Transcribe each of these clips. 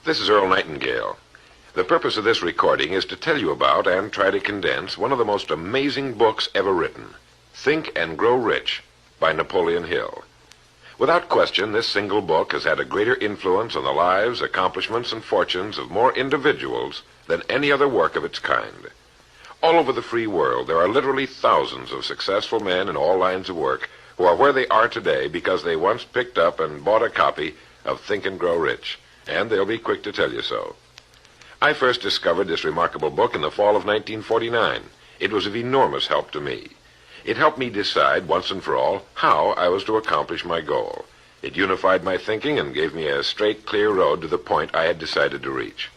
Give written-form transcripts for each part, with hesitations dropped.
This is Earl Nightingale. The purpose of this recording is to tell you about and try to condense one of the most amazing books ever written, Think and Grow Rich by Napoleon Hill. Without question, this single book has had a greater influence on the lives, accomplishments, and fortunes of more individuals than any other work of its kind. All over the free world, there are literally thousands of successful men in all lines of work who are where they are today because they once picked up and bought a copy of Think and Grow Rich, and they'll be quick to tell you so. I first discovered this remarkable book in the fall of 1949. It was of enormous help to me. It helped me decide once and for all how I was to accomplish my goal. It unified my thinking and gave me a straight, clear road to the point I had decided to reach.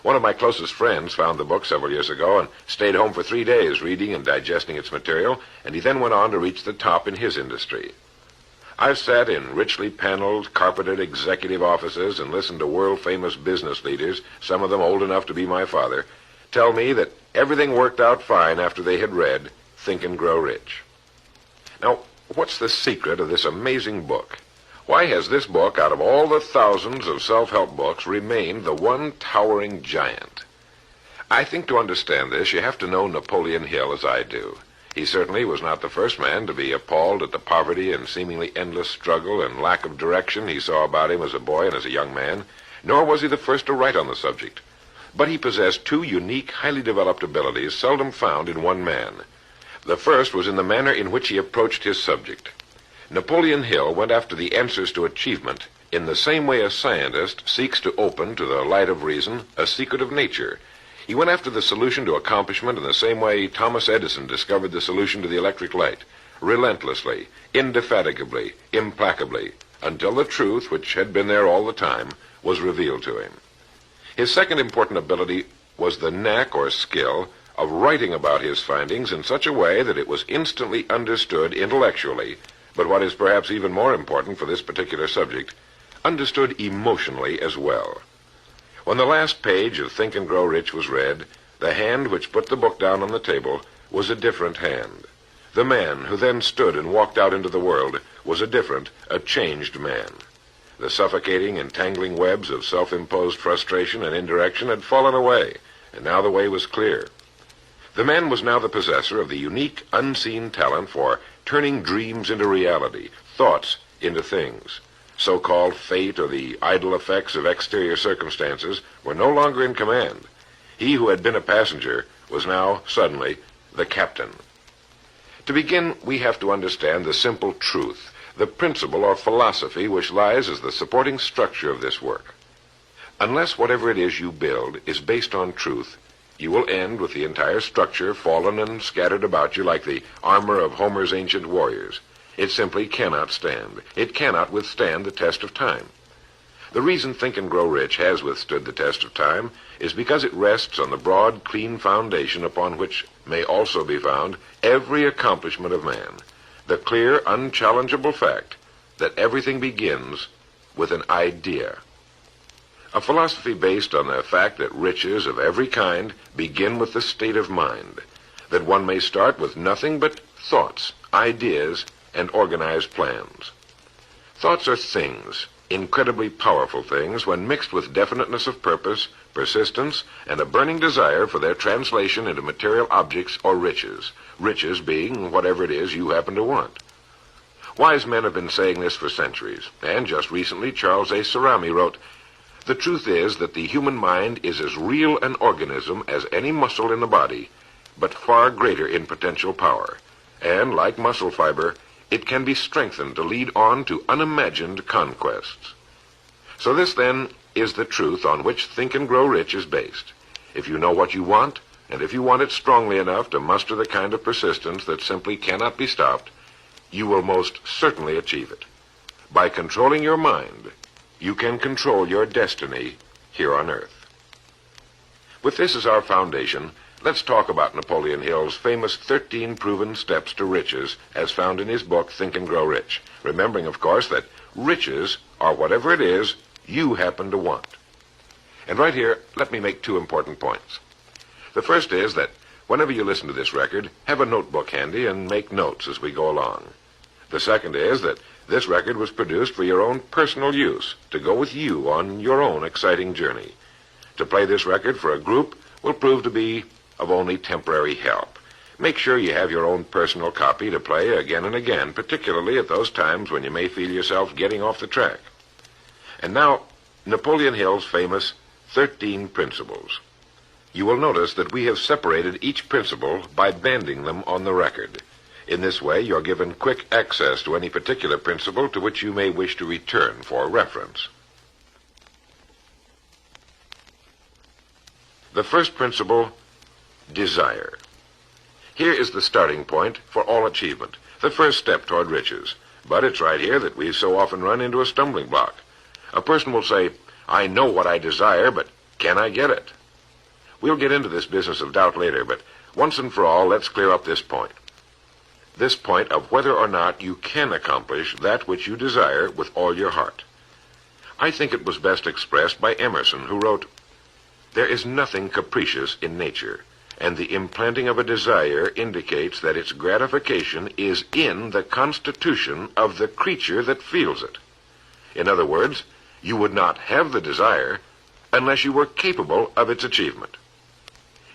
One of my closest friends found the book several years ago and stayed home for 3 days reading and digesting its material, and he then went on to reach the top in his industry. I've sat in richly paneled, carpeted executive offices and listened to world-famous business leaders, some of them old enough to be my father, tell me that everything worked out fine after they had read Think and Grow Rich. Now, what's the secret of this amazing book? Why has this book, out of all the thousands of self-help books, remained the one towering giant? I think to understand this, you have to know Napoleon Hill as I do. He certainly was not the first man to be appalled at the poverty and seemingly endless struggle and lack of direction he saw about him as a boy and as a young man, nor was he the first to write on the subject. But he possessed two unique, highly developed abilities seldom found in one man. The first was in the manner in which he approached his subject. Napoleon Hill went after the answers to achievement in the same way a scientist seeks to open to the light of reason a secret of nature. He went after the solution to accomplishment in the same way Thomas Edison discovered the solution to the electric light, relentlessly, indefatigably, implacably, until the truth, which had been there all the time, was revealed to him. His second important ability was the knack or skill of writing about his findings in such a way that it was instantly understood intellectually, but what is perhaps even more important for this particular subject, understood emotionally as well. When the last page of Think and Grow Rich was read, the hand which put the book down on the table was a different hand. The man who then stood and walked out into the world was a changed man. The suffocating, entangling webs of self-imposed frustration and indirection had fallen away, and now the way was clear. The man was now the possessor of the unique, unseen talent for turning dreams into reality, thoughts into things. So-called fate or the idle effects of exterior circumstances were no longer in command. He who had been a passenger was now, suddenly, the captain. To begin, we have to understand the simple truth, the principle or philosophy which lies as the supporting structure of this work. Unless whatever it is you build is based on truth, you will end with the entire structure fallen and scattered about you like the armor of Homer's ancient warriors. It simply cannot stand. It cannot withstand the test of time. The reason Think and Grow Rich has withstood the test of time is because it rests on the broad, clean foundation upon which may also be found every accomplishment of man, the clear, unchallengeable fact that everything begins with an idea. A philosophy based on the fact that riches of every kind begin with the state of mind, that one may start with nothing but thoughts, ideas, and organized plans. Thoughts are things, incredibly powerful things, when mixed with definiteness of purpose, persistence, and a burning desire for their translation into material objects or riches, riches being whatever it is you happen to want. Wise men have been saying this for centuries, and just recently Charles A. Cerami wrote, "The truth is that the human mind is as real an organism as any muscle in the body, but far greater in potential power, and, like muscle fiber, it can be strengthened to lead on to unimagined conquests." So this, then, is the truth on which Think and Grow Rich is based. If you know what you want, and if you want it strongly enough to muster the kind of persistence that simply cannot be stopped, you will most certainly achieve it. By controlling your mind, you can control your destiny here on Earth. With this as our foundation, let's talk about Napoleon Hill's famous 13 proven steps to riches as found in his book, Think and Grow Rich, remembering, of course, that riches are whatever it is you happen to want. And right here, let me make two important points. The first is that whenever you listen to this record, have a notebook handy and make notes as we go along. The second is that This record was produced for your own personal use, to go with you on your own exciting journey. To play this record for a group will prove to be of only temporary help. Make sure you have your own personal copy to play again and again, particularly at those times when you may feel yourself getting off the track. And now, Napoleon Hill's famous 13 Principles. You will notice that we have separated each principle by banding them on the record. In this way, you're given quick access to any particular principle to which you may wish to return for reference. The first principle, desire. Here is the starting point for all achievement, the first step toward riches. But it's right here that we so often run into a stumbling block. A person will say, I know what I desire, but can I get it? We'll get into this business of doubt later, but once and for all, let's clear up this point. This point of whether or not you can accomplish that which you desire with all your heart. I think it was best expressed by Emerson, who wrote, there is nothing capricious in nature, and the implanting of a desire indicates that its gratification is in the constitution of the creature that feels it. In other words, you would not have the desire unless you were capable of its achievement.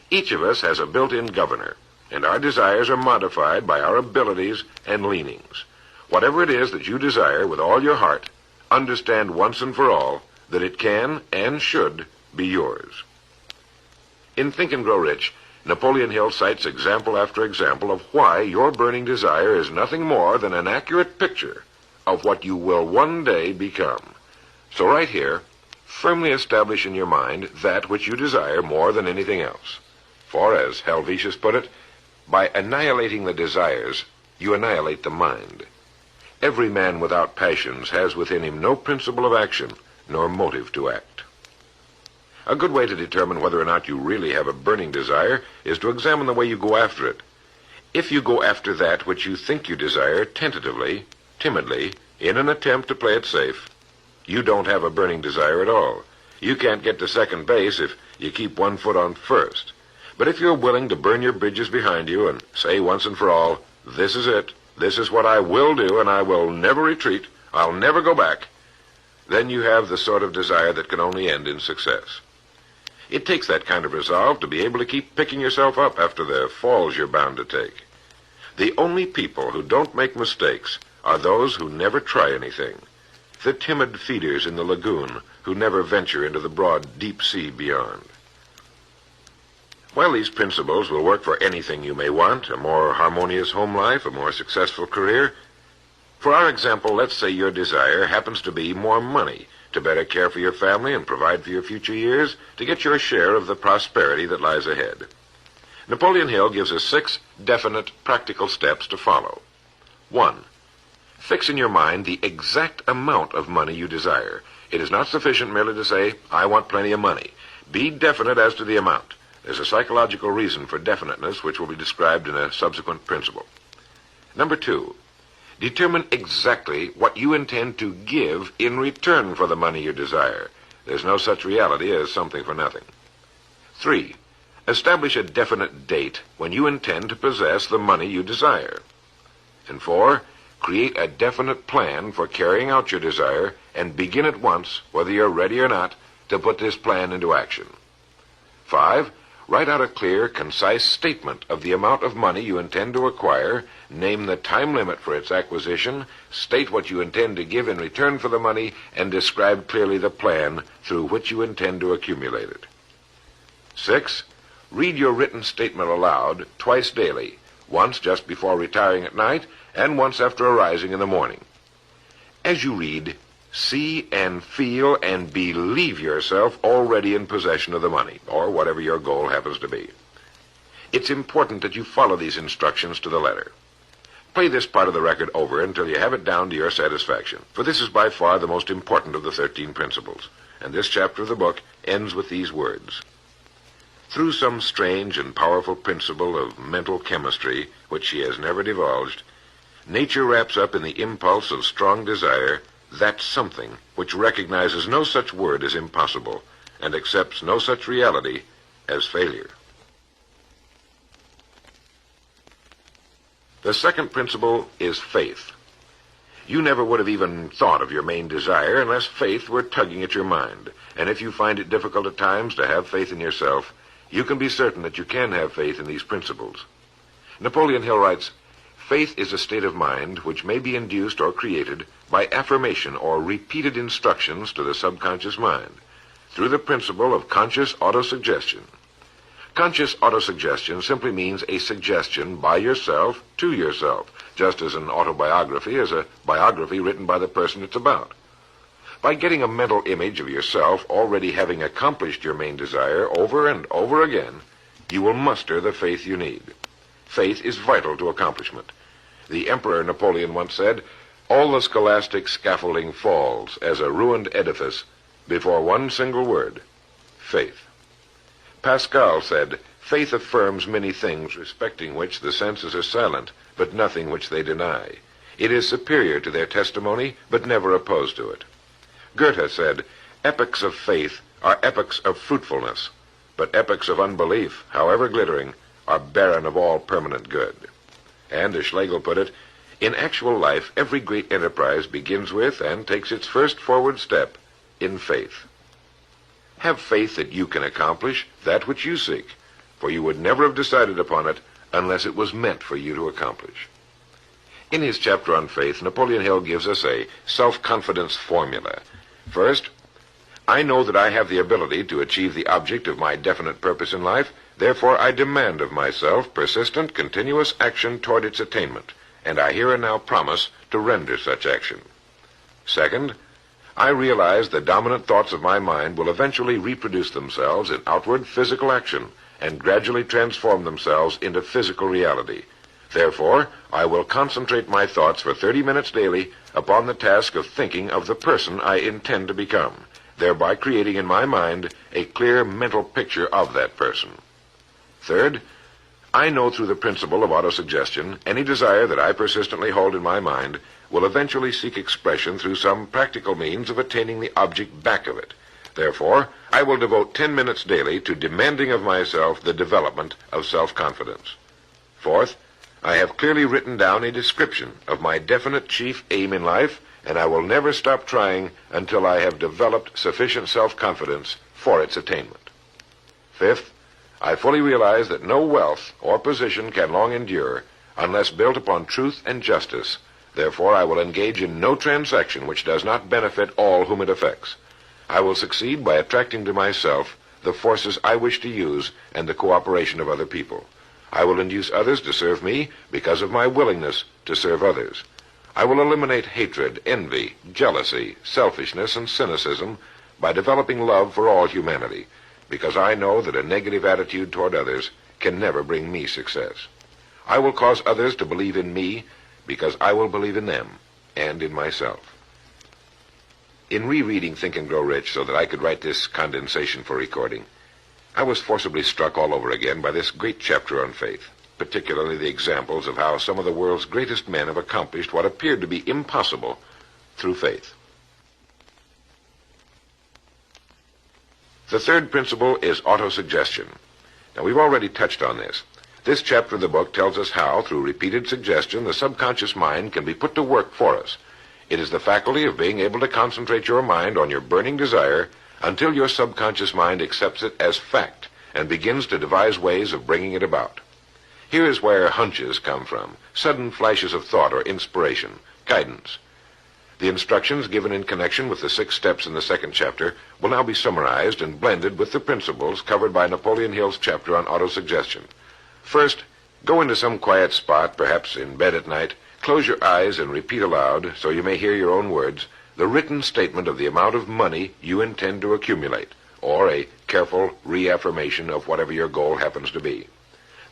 Each of us has a built-in governor, and our desires are modified by our abilities and leanings. Whatever it is that you desire with all your heart, understand once and for all that it can and should be yours. In Think and Grow Rich, Napoleon Hill cites example after example of why your burning desire is nothing more than an accurate picture of what you will one day become. So right here, firmly establish in your mind that which you desire more than anything else. For, as Helvetius put it, by annihilating the desires, you annihilate the mind. Every man without passions has within him no principle of action, nor motive to act. A good way to determine whether or not you really have a burning desire is to examine the way you go after it. If you go after that which you think you desire tentatively, timidly, in an attempt to play it safe, you don't have a burning desire at all. You can't get to second base if you keep one foot on first. But if you're willing to burn your bridges behind you and say once and for all, this is it, this is what I will do, and I will never retreat, I'll never go back, then you have the sort of desire that can only end in success. It takes that kind of resolve to be able to keep picking yourself up after the falls you're bound to take. The only people who don't make mistakes are those who never try anything, the timid feeders in the lagoon who never venture into the broad, deep sea beyond. While these principles will work for anything you may want, a more harmonious home life, a more successful career, for our example, let's say your desire happens to be more money, to better care for your family and provide for your future years, to get your share of the prosperity that lies ahead. Napoleon Hill gives us 6 definite, practical steps to follow. 1. Fix in your mind the exact amount of money you desire. It is not sufficient merely to say, I want plenty of money. Be definite as to the amount. There's a psychological reason for definiteness, which will be described in a subsequent principle. Number 2. Determine exactly what you intend to give in return for the money you desire. There's no such reality as something for nothing. 3. Establish a definite date when you intend to possess the money you desire. And 4. Create a definite plan for carrying out your desire and begin at once, whether you're ready or not, to put this plan into action. 5. Write out a clear, concise statement of the amount of money you intend to acquire, name the time limit for its acquisition, state what you intend to give in return for the money, and describe clearly the plan through which you intend to accumulate it. 6. Read your written statement aloud twice daily, once just before retiring at night, and once after arising in the morning. As you read, see and feel and believe yourself already in possession of the money, or whatever your goal happens to be. It's important that you follow these instructions to the letter. Play this part of the record over until you have it down to your satisfaction, for this is by far the most important of the 13 principles, and this chapter of the book ends with these words. Through some strange and powerful principle of mental chemistry, which she has never divulged, nature wraps up in the impulse of strong desire that something which recognizes no such word as impossible and accepts no such reality as failure. The second principle is faith. You never would have even thought of your main desire unless faith were tugging at your mind. And if you find it difficult at times to have faith in yourself, you can be certain that you can have faith in these principles. Napoleon Hill writes, "Faith is a state of mind which may be induced or created by affirmation or repeated instructions to the subconscious mind through the principle of conscious autosuggestion." Conscious autosuggestion simply means a suggestion by yourself to yourself, just as an autobiography is a biography written by the person it's about. By getting a mental image of yourself already having accomplished your main desire over and over again, you will muster the faith you need. Faith is vital to accomplishment. The Emperor Napoleon once said, "All the scholastic scaffolding falls as a ruined edifice before one single word, faith." Pascal said, "Faith affirms many things respecting which the senses are silent, but nothing which they deny. It is superior to their testimony, but never opposed to it." Goethe said, "Epochs of faith are epochs of fruitfulness, but epochs of unbelief, however glittering, are barren of all permanent good." And, as Schlegel put it, "In actual life, every great enterprise begins with and takes its first forward step in faith." Have faith that you can accomplish that which you seek, for you would never have decided upon it unless it was meant for you to accomplish. In his chapter on faith, Napoleon Hill gives us a self-confidence formula. First, I know that I have the ability to achieve the object of my definite purpose in life, therefore I demand of myself persistent, continuous action toward its attainment, and I here and now promise to render such action. Second, I realize the dominant thoughts of my mind will eventually reproduce themselves in outward physical action and gradually transform themselves into physical reality. Therefore, I will concentrate my thoughts for 30 minutes daily upon the task of thinking of the person I intend to become, thereby creating in my mind a clear mental picture of that person. Third, I know through the principle of autosuggestion any desire that I persistently hold in my mind will eventually seek expression through some practical means of attaining the object back of it. Therefore, I will devote 10 minutes daily to demanding of myself the development of self-confidence. Fourth, I have clearly written down a description of my definite chief aim in life, and I will never stop trying until I have developed sufficient self-confidence for its attainment. Fifth, I fully realize that no wealth or position can long endure unless built upon truth and justice. Therefore, I will engage in no transaction which does not benefit all whom it affects. I will succeed by attracting to myself the forces I wish to use and the cooperation of other people. I will induce others to serve me because of my willingness to serve others. I will eliminate hatred, envy, jealousy, selfishness, and cynicism by developing love for all humanity, because I know that a negative attitude toward others can never bring me success. I will cause others to believe in me because I will believe in them and in myself. In rereading Think and Grow Rich so that I could write this condensation for recording, I was forcibly struck all over again by this great chapter on faith, particularly the examples of how some of the world's greatest men have accomplished what appeared to be impossible through faith. The third principle is autosuggestion. Now, we've already touched on this. This chapter of the book tells us how, through repeated suggestion, the subconscious mind can be put to work for us. It is the faculty of being able to concentrate your mind on your burning desire until your subconscious mind accepts it as fact and begins to devise ways of bringing it about. Here is where hunches come from, sudden flashes of thought or inspiration, guidance. The instructions given in connection with the 6 steps in the second chapter will now be summarized and blended with the principles covered by Napoleon Hill's chapter on autosuggestion. First, go into some quiet spot, perhaps in bed at night, close your eyes and repeat aloud, so you may hear your own words, the written statement of the amount of money you intend to accumulate, or a careful reaffirmation of whatever your goal happens to be,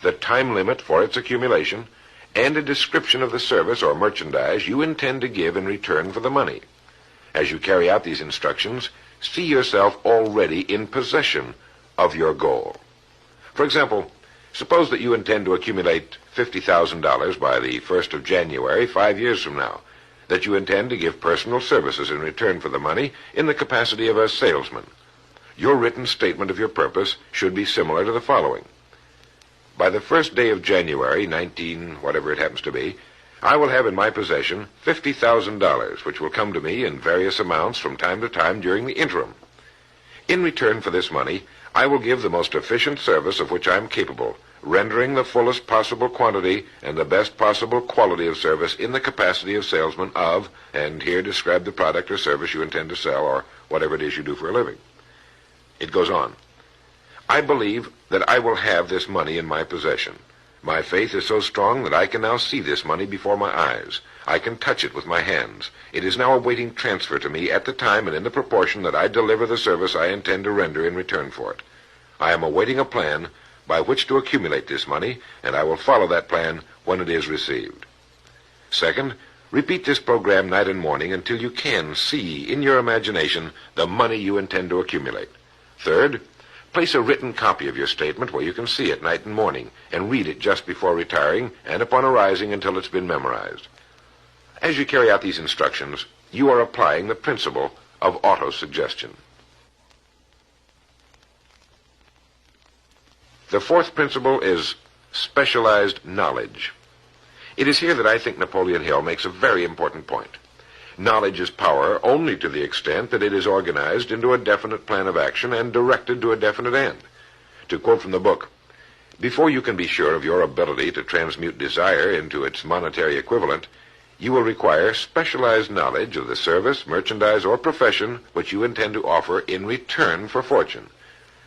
the time limit for its accumulation, and a description of the service or merchandise you intend to give in return for the money. As you carry out these instructions, see yourself already in possession of your goal. For example, suppose that you intend to accumulate $50,000 by the 1st of January, 5 years from now, that you intend to give personal services in return for the money in the capacity of a salesman. Your written statement of your purpose should be similar to the following. By the 1st day of January, 19, whatever it happens to be, I will have in my possession $50,000, which will come to me in various amounts from time to time during the interim. In return for this money, I will give the most efficient service of which I am capable, rendering the fullest possible quantity and the best possible quality of service in the capacity of salesman of, and here describe the product or service you intend to sell or whatever it is you do for a living. It goes on. I believe that I will have this money in my possession. My faith is so strong that I can now see this money before my eyes. I can touch it with my hands. It is now awaiting transfer to me at the time and in the proportion that I deliver the service I intend to render in return for it. I am awaiting a plan by which to accumulate this money, and I will follow that plan when it is received. Second, repeat this program night and morning until you can see in your imagination the money you intend to accumulate. Third, place a written copy of your statement where you can see it night and morning, and read it just before retiring and upon arising until it's been memorized. As you carry out these instructions, you are applying the principle of autosuggestion. The fourth principle is specialized knowledge. It is here that I think Napoleon Hill makes a very important point. Knowledge is power only to the extent that it is organized into a definite plan of action and directed to a definite end. To quote from the book, before you can be sure of your ability to transmute desire into its monetary equivalent, you will require specialized knowledge of the service, merchandise, or profession which you intend to offer in return for fortune.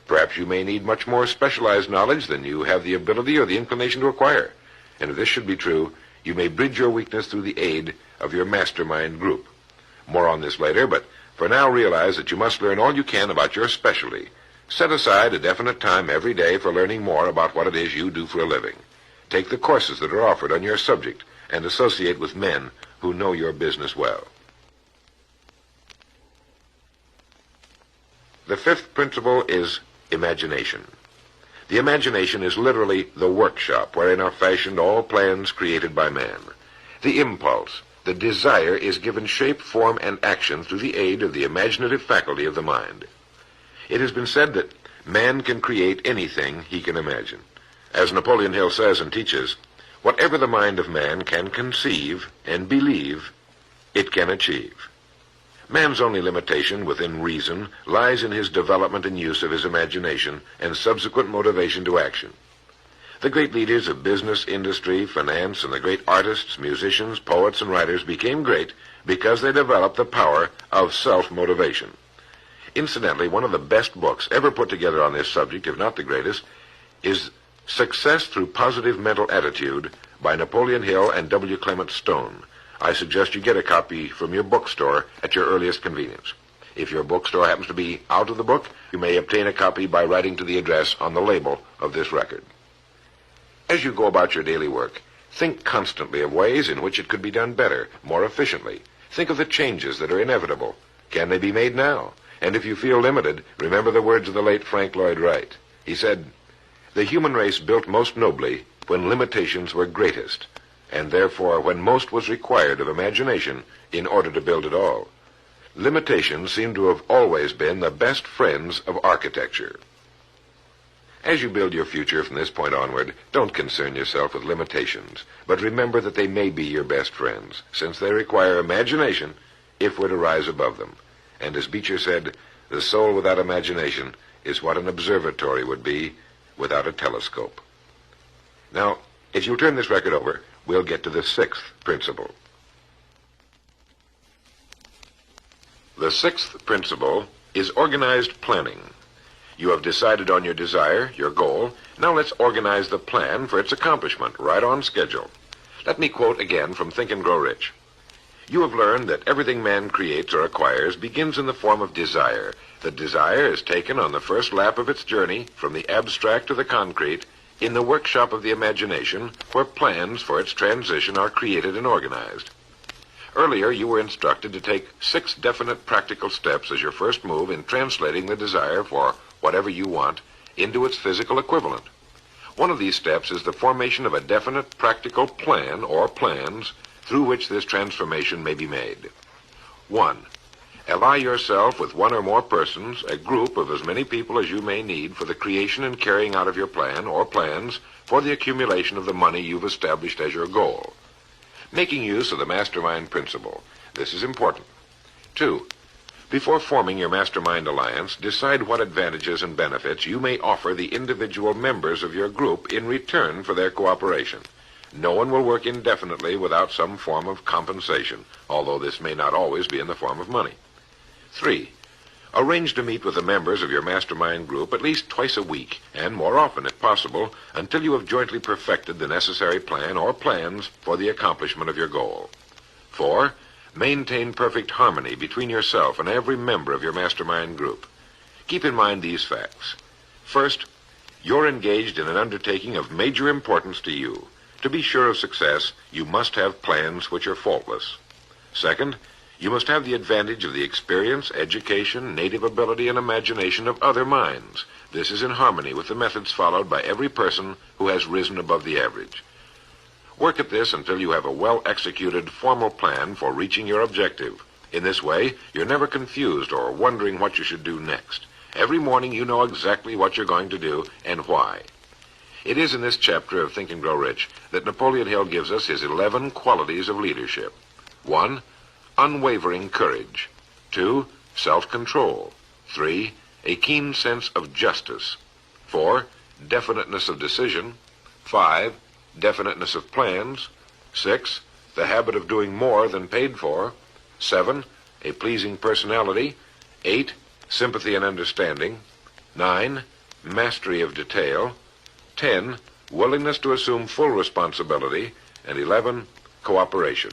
Perhaps you may need much more specialized knowledge than you have the ability or the inclination to acquire. And if this should be true, you may bridge your weakness through the aid of your mastermind group. More on this later, but for now realize that you must learn all you can about your specialty. Set aside a definite time every day for learning more about what it is you do for a living. Take the courses that are offered on your subject and associate with men who know your business well. The fifth principle is imagination. The imagination is literally the workshop wherein are fashioned all plans created by man. The impulse, the desire, is given shape, form, and action through the aid of the imaginative faculty of the mind. It has been said that man can create anything he can imagine. As Napoleon Hill says and teaches, whatever the mind of man can conceive and believe, it can achieve. Man's only limitation within reason lies in his development and use of his imagination and subsequent motivation to action. The great leaders of business, industry, finance, and the great artists, musicians, poets, and writers became great because they developed the power of self-motivation. Incidentally, one of the best books ever put together on this subject, if not the greatest, is Success Through Positive Mental Attitude by Napoleon Hill and W. Clement Stone. I suggest you get a copy from your bookstore at your earliest convenience. If your bookstore happens to be out of the book, you may obtain a copy by writing to the address on the label of this record. As you go about your daily work, think constantly of ways in which it could be done better, more efficiently. Think of the changes that are inevitable. Can they be made now? And if you feel limited, remember the words of the late Frank Lloyd Wright. He said, "The human race built most nobly when limitations were greatest, and therefore when most was required of imagination in order to build it all. Limitations seem to have always been the best friends of architecture." As you build your future from this point onward, don't concern yourself with limitations, but remember that they may be your best friends, since they require imagination if we're to rise above them. And as Beecher said, the soul without imagination is what an observatory would be without a telescope. Now, if you'll turn this record over, we'll get to the sixth principle. The sixth principle is organized planning. You have decided on your desire, your goal. Now let's organize the plan for its accomplishment, right on schedule. Let me quote again from Think and Grow Rich. You have learned that everything man creates or acquires begins in the form of desire. The desire is taken on the first lap of its journey from the abstract to the concrete in the workshop of the imagination, where plans for its transition are created and organized. Earlier, you were instructed to take 6 definite practical steps as your first move in translating the desire for whatever you want into its physical equivalent. One of these steps is the formation of a definite practical plan or plans through which this transformation may be made. 1. Ally yourself with one or more persons, a group of as many people as you may need for the creation and carrying out of your plan or plans for the accumulation of the money you've established as your goal. Making use of the mastermind principle. This is important. 2. Before forming your mastermind alliance, decide what advantages and benefits you may offer the individual members of your group in return for their cooperation. No one will work indefinitely without some form of compensation, although this may not always be in the form of money. 3. Arrange to meet with the members of your mastermind group at least twice a week, and more often if possible, until you have jointly perfected the necessary plan or plans for the accomplishment of your goal. 4. Maintain perfect harmony between yourself and every member of your mastermind group. Keep in mind these facts. First, you're engaged in an undertaking of major importance to you. To be sure of success, you must have plans which are faultless. Second, you must have the advantage of the experience, education, native ability, and imagination of other minds. This is in harmony with the methods followed by every person who has risen above the average. Work at this until you have a well-executed, formal plan for reaching your objective. In this way, you're never confused or wondering what you should do next. Every morning you know exactly what you're going to do and why. It is in this chapter of Think and Grow Rich that Napoleon Hill gives us his 11 qualities of leadership. 1. Unwavering courage. 2. Self-control. 3. A keen sense of justice. 4. Definiteness of decision. 5. Definiteness of plans. 6. The habit of doing more than paid for. 7. A pleasing personality. 8. Sympathy and understanding. 9. Mastery of detail. 10. Willingness to assume full responsibility. And 11. Cooperation.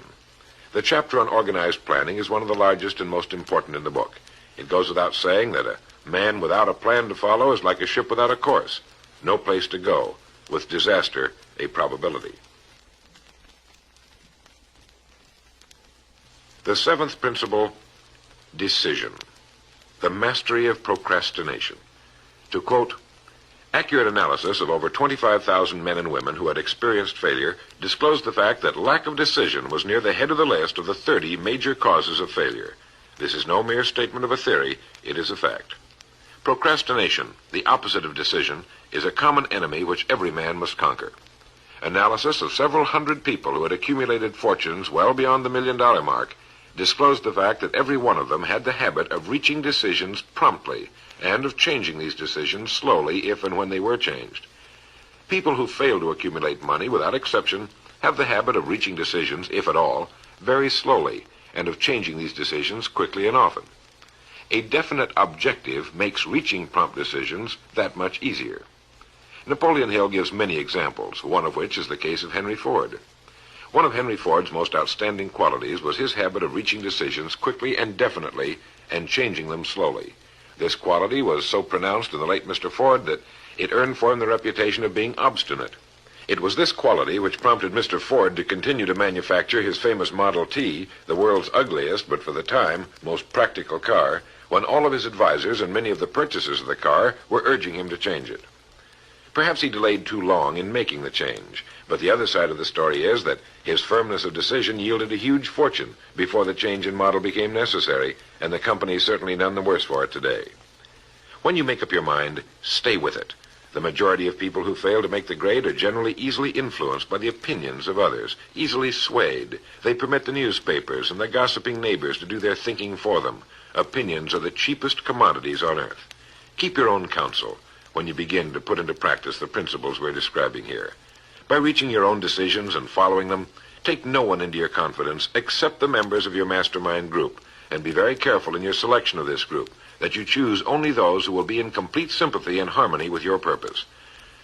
The chapter on organized planning is one of the largest and most important in the book. It goes without saying that a man without a plan to follow is like a ship without a course. No place to go, with disaster a probability. The 7th principle, decision. The mastery of procrastination. To quote, accurate analysis of over 25,000 men and women who had experienced failure disclosed the fact that lack of decision was near the head of the list of the 30 major causes of failure. This is no mere statement of a theory, it is a fact. Procrastination, the opposite of decision, is a common enemy which every man must conquer. Analysis of several hundred people who had accumulated fortunes well beyond the $1 million mark disclosed the fact that every one of them had the habit of reaching decisions promptly and of changing these decisions slowly if and when they were changed. People who fail to accumulate money, without exception, have the habit of reaching decisions, if at all, very slowly, and of changing these decisions quickly and often. A definite objective makes reaching prompt decisions that much easier. Napoleon Hill gives many examples, one of which is the case of Henry Ford. One of Henry Ford's most outstanding qualities was his habit of reaching decisions quickly and definitely and changing them slowly. This quality was so pronounced in the late Mr. Ford that it earned for him the reputation of being obstinate. It was this quality which prompted Mr. Ford to continue to manufacture his famous Model T, the world's ugliest but for the time most practical car, when all of his advisors and many of the purchasers of the car were urging him to change it. Perhaps he delayed too long in making the change, but the other side of the story is that his firmness of decision yielded a huge fortune before the change in model became necessary, and the company is certainly none the worse for it today. When you make up your mind, stay with it. The majority of people who fail to make the grade are generally easily influenced by the opinions of others, easily swayed. They permit the newspapers and the gossiping neighbors to do their thinking for them. Opinions are the cheapest commodities on earth. Keep your own counsel when you begin to put into practice the principles we're describing here. By reaching your own decisions and following them, take no one into your confidence except the members of your mastermind group, and be very careful in your selection of this group, that you choose only those who will be in complete sympathy and harmony with your purpose.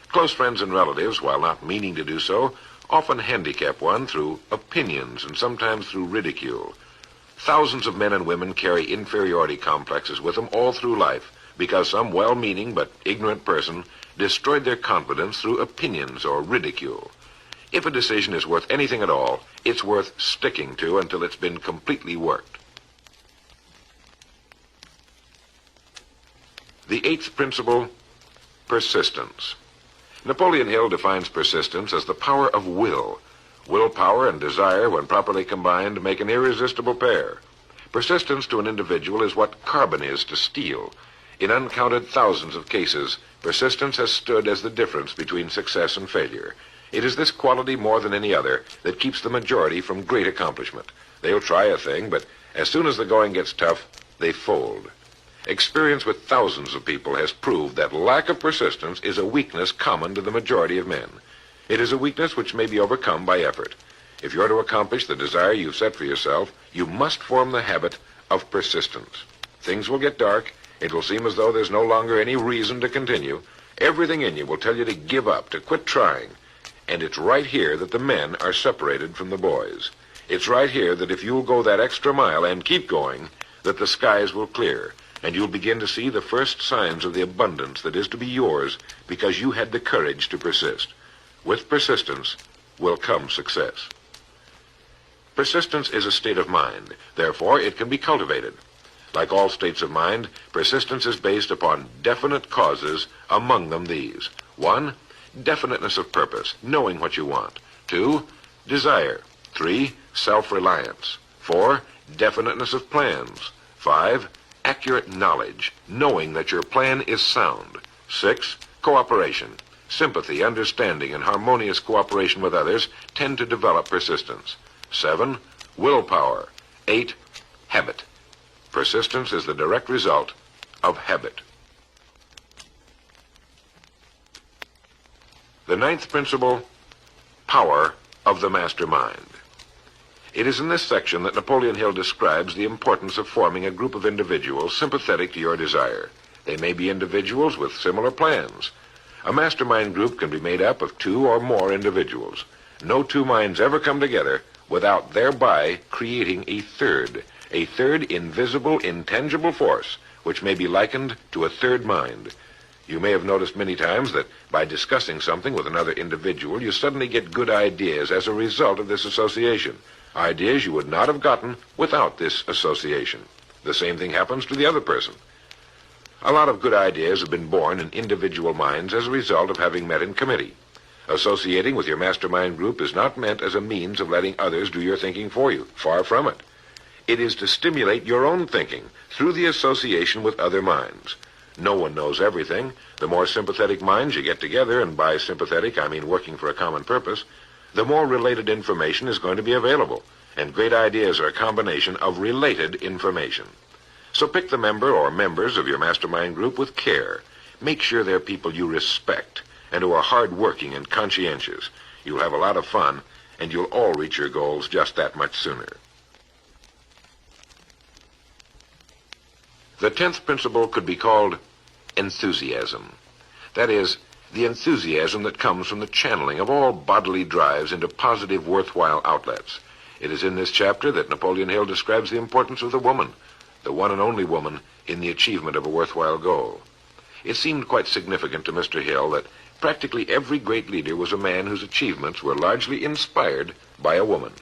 Close friends and relatives, while not meaning to do so, often handicap one through opinions and sometimes through ridicule. Thousands of men and women carry inferiority complexes with them all through life, because some well-meaning but ignorant person destroyed their confidence through opinions or ridicule. If a decision is worth anything at all, it's worth sticking to until it's been completely worked. The 8th principle, persistence. Napoleon Hill defines persistence as the power of will. Willpower and desire, when properly combined, make an irresistible pair. Persistence to an individual is what carbon is to steel. In uncounted thousands of cases, persistence has stood as the difference between success and failure. It is this quality more than any other that keeps the majority from great accomplishment. They'll try a thing, but as soon as the going gets tough, they fold. Experience with thousands of people has proved that lack of persistence is a weakness common to the majority of men. It is a weakness which may be overcome by effort. If you're to accomplish the desire you've set for yourself, you must form the habit of persistence. Things will get dark. It will seem as though there's no longer any reason to continue. Everything in you will tell you to give up, to quit trying. And it's right here that the men are separated from the boys. It's right here that if you'll go that extra mile and keep going, that the skies will clear, and you'll begin to see the first signs of the abundance that is to be yours because you had the courage to persist. With persistence will come success. Persistence is a state of mind. Therefore, it can be cultivated. Like all states of mind, persistence is based upon definite causes, among them these. 1, definiteness of purpose, knowing what you want. 2, desire. 3, self-reliance. 4, definiteness of plans. 5, accurate knowledge, knowing that your plan is sound. 6, cooperation. Sympathy, understanding, and harmonious cooperation with others tend to develop persistence. 7, willpower. 8, habit. Persistence is the direct result of habit. The 9th principle, power of the mastermind. It is in this section that Napoleon Hill describes the importance of forming a group of individuals sympathetic to your desire. They may be individuals with similar plans. A mastermind group can be made up of 2 or more individuals. No 2 minds ever come together without thereby creating a third invisible, intangible force, which may be likened to a third mind. You may have noticed many times that by discussing something with another individual, you suddenly get good ideas as a result of this association. Ideas you would not have gotten without this association. The same thing happens to the other person. A lot of good ideas have been born in individual minds as a result of having met in committee. Associating with your mastermind group is not meant as a means of letting others do your thinking for you. Far from it. It is to stimulate your own thinking through the association with other minds. No one knows everything. The more sympathetic minds you get together, and by sympathetic I mean working for a common purpose, the more related information is going to be available, and great ideas are a combination of related information. So pick the member or members of your mastermind group with care. Make sure they're people you respect and who are hard-working and conscientious. You'll have a lot of fun, and you'll all reach your goals just that much sooner. The 10th principle could be called enthusiasm. That is, the enthusiasm that comes from the channeling of all bodily drives into positive, worthwhile outlets. It is in this chapter that Napoleon Hill describes the importance of the woman, the one and only woman, in the achievement of a worthwhile goal. It seemed quite significant to Mr. Hill that practically every great leader was a man whose achievements were largely inspired by a woman.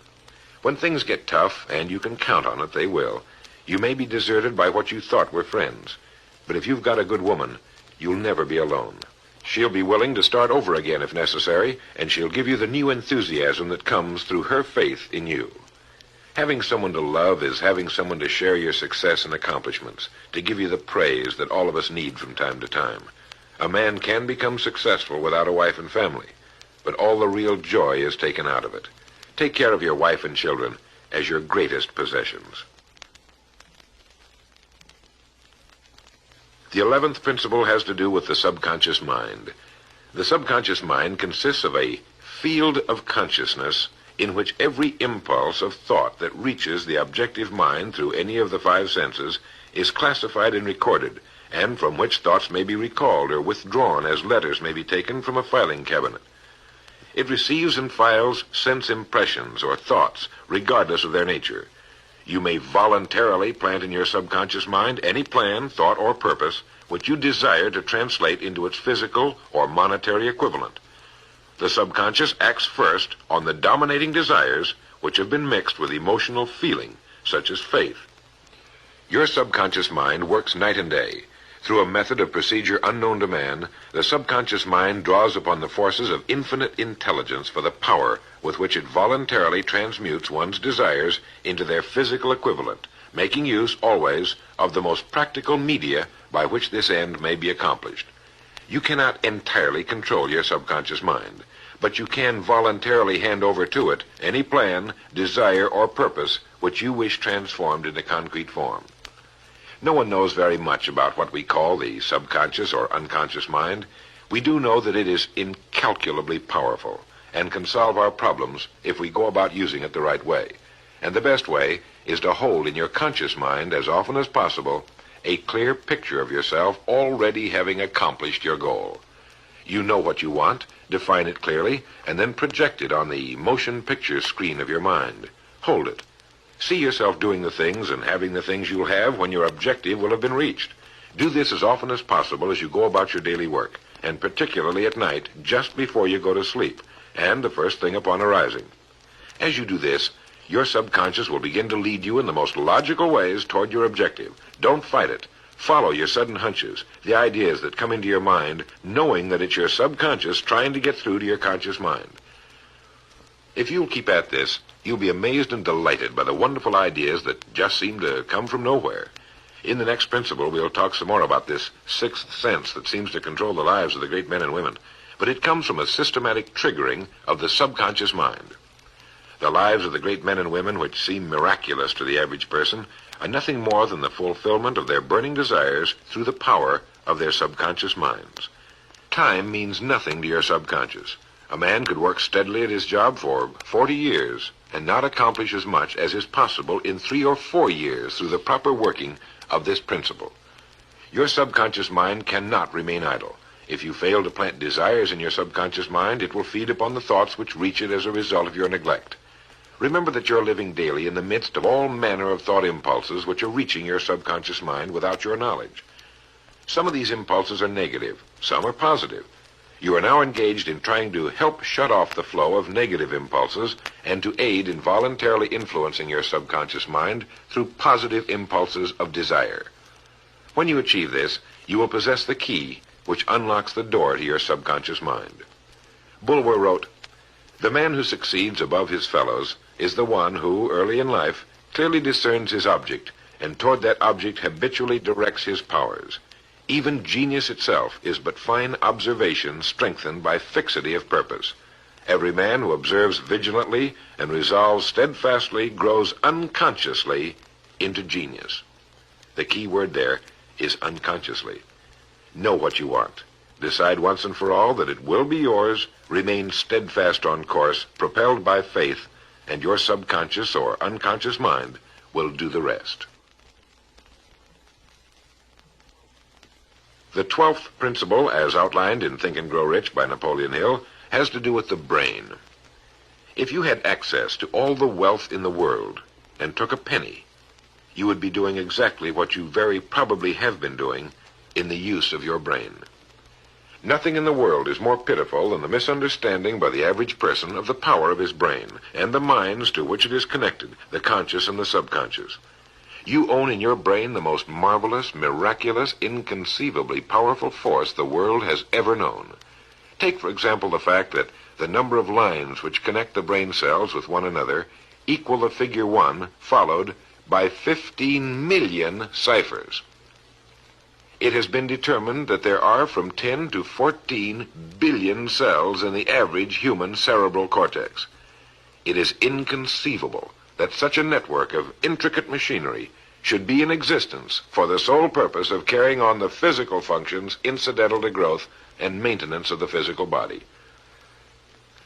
When things get tough, and you can count on it, they will, you may be deserted by what you thought were friends. But if you've got a good woman, you'll never be alone. She'll be willing to start over again if necessary, and she'll give you the new enthusiasm that comes through her faith in you. Having someone to love is having someone to share your success and accomplishments, to give you the praise that all of us need from time to time. A man can become successful without a wife and family, but all the real joy is taken out of it. Take care of your wife and children as your greatest possessions. The 11th principle has to do with the subconscious mind. The subconscious mind consists of a field of consciousness in which every impulse of thought that reaches the objective mind through any of the 5 senses is classified and recorded, and from which thoughts may be recalled or withdrawn as letters may be taken from a filing cabinet. It receives and files sense impressions or thoughts, regardless of their nature. You may voluntarily plant in your subconscious mind any plan, thought, or purpose which you desire to translate into its physical or monetary equivalent. The subconscious acts first on the dominating desires which have been mixed with emotional feeling, such as faith. Your subconscious mind works night and day. Through a method of procedure unknown to man, the subconscious mind draws upon the forces of infinite intelligence for the power with which it voluntarily transmutes one's desires into their physical equivalent, making use always of the most practical media by which this end may be accomplished. You cannot entirely control your subconscious mind, but you can voluntarily hand over to it any plan, desire, or purpose which you wish transformed into concrete form. No one knows very much about what we call the subconscious or unconscious mind. We do know that it is incalculably powerful and can solve our problems if we go about using it the right way. And the best way is to hold in your conscious mind as often as possible a clear picture of yourself already having accomplished your goal. You know what you want, define it clearly, and then project it on the motion picture screen of your mind. Hold it. See yourself doing the things and having the things you'll have when your objective will have been reached. Do this as often as possible as you go about your daily work, and particularly at night, just before you go to sleep, and the first thing upon arising. As you do this, your subconscious will begin to lead you in the most logical ways toward your objective. Don't fight it. Follow your sudden hunches, the ideas that come into your mind, knowing that it's your subconscious trying to get through to your conscious mind. If you'll keep at this, you'll be amazed and delighted by the wonderful ideas that just seem to come from nowhere. In the next principle, we'll talk some more about this sixth sense that seems to control the lives of the great men and women, but it comes from a systematic triggering of the subconscious mind. The lives of the great men and women, which seem miraculous to the average person, are nothing more than the fulfillment of their burning desires through the power of their subconscious minds. Time means nothing to your subconscious. A man could work steadily at his job for 40 years and not accomplish as much as is possible in 3 or 4 years through the proper working of this principle. Your subconscious mind cannot remain idle. If you fail to plant desires in your subconscious mind, it will feed upon the thoughts which reach it as a result of your neglect. Remember that you're living daily in the midst of all manner of thought impulses which are reaching your subconscious mind without your knowledge. Some of these impulses are negative, some are positive. You are now engaged in trying to help shut off the flow of negative impulses and to aid in voluntarily influencing your subconscious mind through positive impulses of desire. When you achieve this, you will possess the key which unlocks the door to your subconscious mind. Bulwer wrote, "The man who succeeds above his fellows is the one who, early in life, clearly discerns his object, and toward that object habitually directs his powers. Even genius itself is but fine observation strengthened by fixity of purpose. Every man who observes vigilantly and resolves steadfastly grows unconsciously into genius." The key word there is unconsciously. Know what you want. Decide once and for all that it will be yours. Remain steadfast on course, propelled by faith, and your subconscious or unconscious mind will do the rest. The 12th principle, as outlined in Think and Grow Rich by Napoleon Hill, has to do with the brain. If you had access to all the wealth in the world and took a penny, you would be doing exactly what you very probably have been doing in the use of your brain. Nothing in the world is more pitiful than the misunderstanding by the average person of the power of his brain and the minds to which it is connected, the conscious and the subconscious. You own in your brain the most marvelous, miraculous, inconceivably powerful force the world has ever known. Take, for example, the fact that the number of lines which connect the brain cells with one another equal the figure 1 followed by 15 million ciphers. It has been determined that there are from 10 to 14 billion cells in the average human cerebral cortex. It is inconceivable that such a network of intricate machinery should be in existence for the sole purpose of carrying on the physical functions incidental to growth and maintenance of the physical body.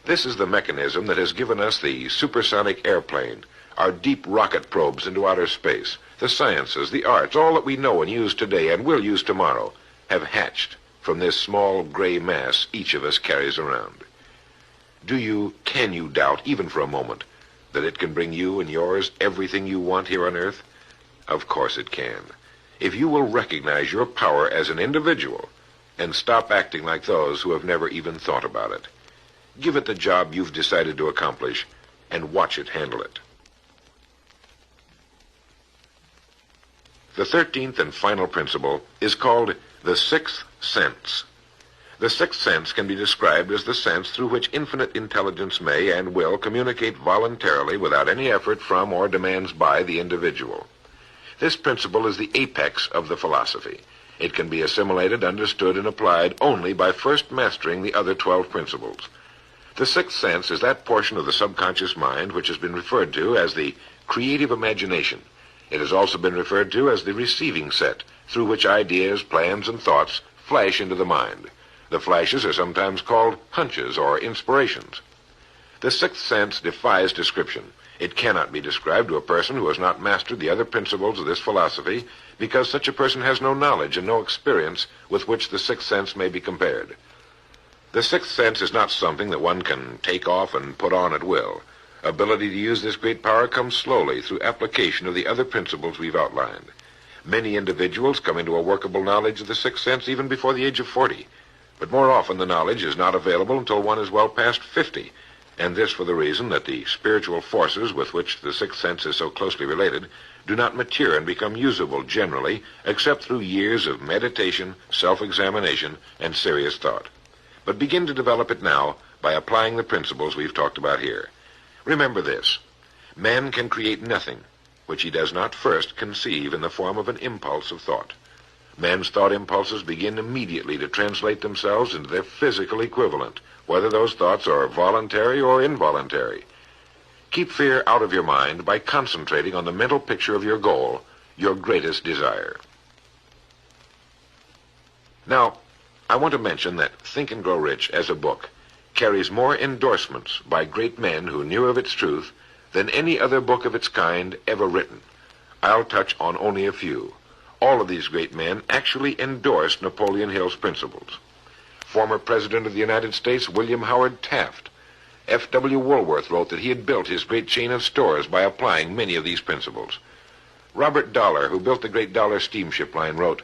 This is the mechanism that has given us the supersonic airplane, our deep rocket probes into outer space, the sciences, the arts, all that we know and use today and will use tomorrow, have hatched from this small gray mass each of us carries around. Can you doubt, even for a moment, that it can bring you and yours everything you want here on Earth? Of course it can. If you will recognize your power as an individual and stop acting like those who have never even thought about it. Give it the job you've decided to accomplish and watch it handle it. The 13th and final principle is called the sixth sense. The sixth sense can be described as the sense through which infinite intelligence may and will communicate voluntarily without any effort from or demands by the individual. This principle is the apex of the philosophy. It can be assimilated, understood, and applied only by first mastering the other 12 principles. The sixth sense is that portion of the subconscious mind which has been referred to as the creative imagination. It has also been referred to as the receiving set, through which ideas, plans, and thoughts flash into the mind. The flashes are sometimes called hunches or inspirations. The sixth sense defies description. It cannot be described to a person who has not mastered the other principles of this philosophy, because such a person has no knowledge and no experience with which the sixth sense may be compared. The sixth sense is not something that one can take off and put on at will. Ability to use this great power comes slowly through application of the other principles we've outlined. Many individuals come into a workable knowledge of the sixth sense even before the age of 40, but more often the knowledge is not available until one is well past 50, and this for the reason that the spiritual forces with which the sixth sense is so closely related do not mature and become usable generally except through years of meditation, self-examination, and serious thought. But begin to develop it now by applying the principles we've talked about here. Remember this: man can create nothing which he does not first conceive in the form of an impulse of thought. Man's thought impulses begin immediately to translate themselves into their physical equivalent, whether those thoughts are voluntary or involuntary. Keep fear out of your mind by concentrating on the mental picture of your goal, your greatest desire. Now, I want to mention that Think and Grow Rich as a book carries more endorsements by great men who knew of its truth than any other book of its kind ever written. I'll touch on only a few. All of these great men actually endorsed Napoleon Hill's principles. Former President of the United States William Howard Taft. F.W. Woolworth wrote that he had built his great chain of stores by applying many of these principles. Robert Dollar, who built the great Dollar steamship line, wrote,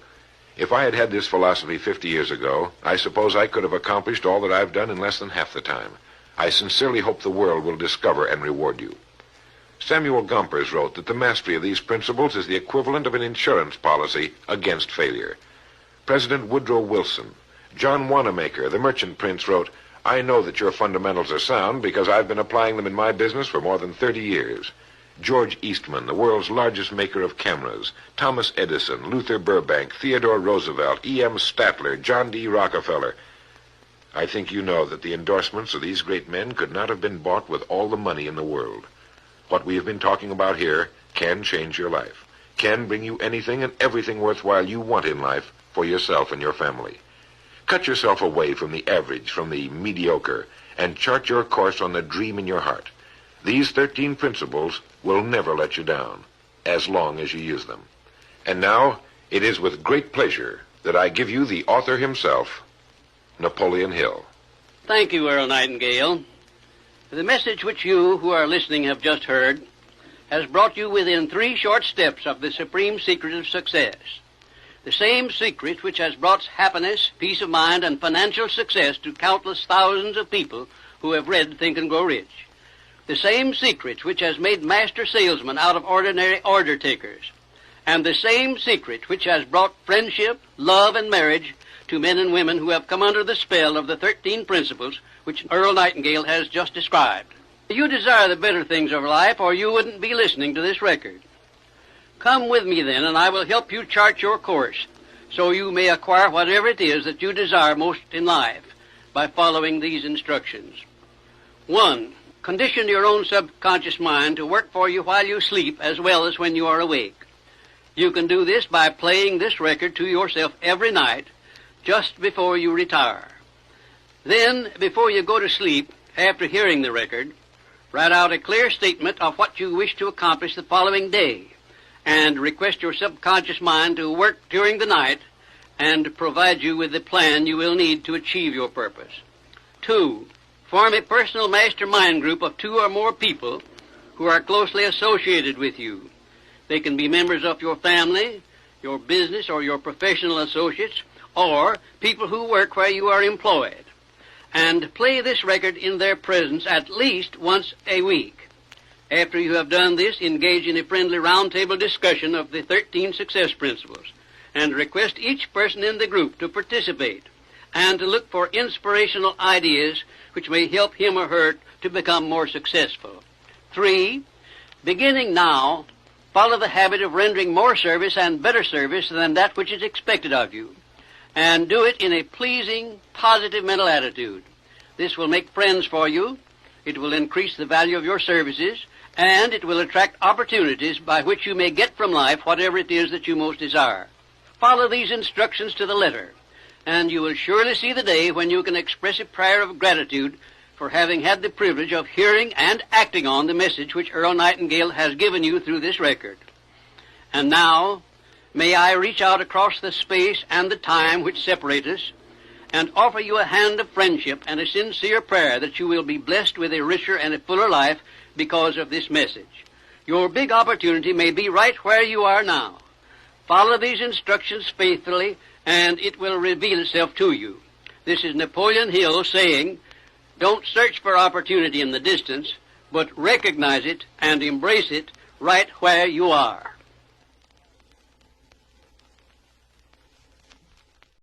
"If I had had this philosophy 50 years ago, I suppose I could have accomplished all that I've done in less than half the time. I sincerely hope the world will discover and reward you." Samuel Gompers wrote that the mastery of these principles is the equivalent of an insurance policy against failure. President Woodrow Wilson. John Wanamaker, the merchant prince, wrote, "I know that your fundamentals are sound because I've been applying them in my business for more than 30 years. George Eastman, the world's largest maker of cameras, Thomas Edison, Luther Burbank, Theodore Roosevelt, E.M. Statler, John D. Rockefeller. I think you know that the endorsements of these great men could not have been bought with all the money in the world. What we have been talking about here can change your life, can bring you anything and everything worthwhile you want in life for yourself and your family. Cut yourself away from the average, from the mediocre, and chart your course on the dream in your heart. These 13 principles will never let you down, as long as you use them. And now, it is with great pleasure that I give you the author himself, Napoleon Hill. Thank you, Earl Nightingale. The message which you who are listening have just heard has brought you within 3 short steps of the supreme secret of success. The same secret which has brought happiness, peace of mind, and financial success to countless thousands of people who have read Think and Grow Rich. The same secret which has made master salesmen out of ordinary order takers. And the same secret which has brought friendship, love, and marriage to men and women who have come under the spell of the 13 principles which Earl Nightingale has just described. You desire the better things of life, or you wouldn't be listening to this record. Come with me then, and I will help you chart your course, so you may acquire whatever it is that you desire most in life by following these instructions. 1. Condition your own subconscious mind to work for you while you sleep as well as when you are awake. You can do this by playing this record to yourself every night just before you retire. Then, before you go to sleep, after hearing the record, write out a clear statement of what you wish to accomplish the following day, and request your subconscious mind to work during the night and provide you with the plan you will need to achieve your purpose. 2. Form a personal mastermind group of 2 or more people who are closely associated with you. They can be members of your family, your business, or your professional associates, or people who work where you are employed. And play this record in their presence at least once a week. After you have done this, engage in a friendly roundtable discussion of the 13 success principles, and request each person in the group to participate and to look for inspirational ideas which may help him or her to become more successful. 3. Beginning now, follow the habit of rendering more service and better service than that which is expected of you, and do it in a pleasing, positive mental attitude. This will make friends for you, it will increase the value of your services, and it will attract opportunities by which you may get from life whatever it is that you most desire. Follow these instructions to the letter, and you will surely see the day when you can express a prayer of gratitude for having had the privilege of hearing and acting on the message which Earl Nightingale has given you through this record. And now, may I reach out across the space and the time which separate us and offer you a hand of friendship and a sincere prayer that you will be blessed with a richer and a fuller life because of this message. Your big opportunity may be right where you are now. Follow these instructions faithfully, and it will reveal itself to you. This is Napoleon Hill saying, don't search for opportunity in the distance, but recognize it and embrace it right where you are.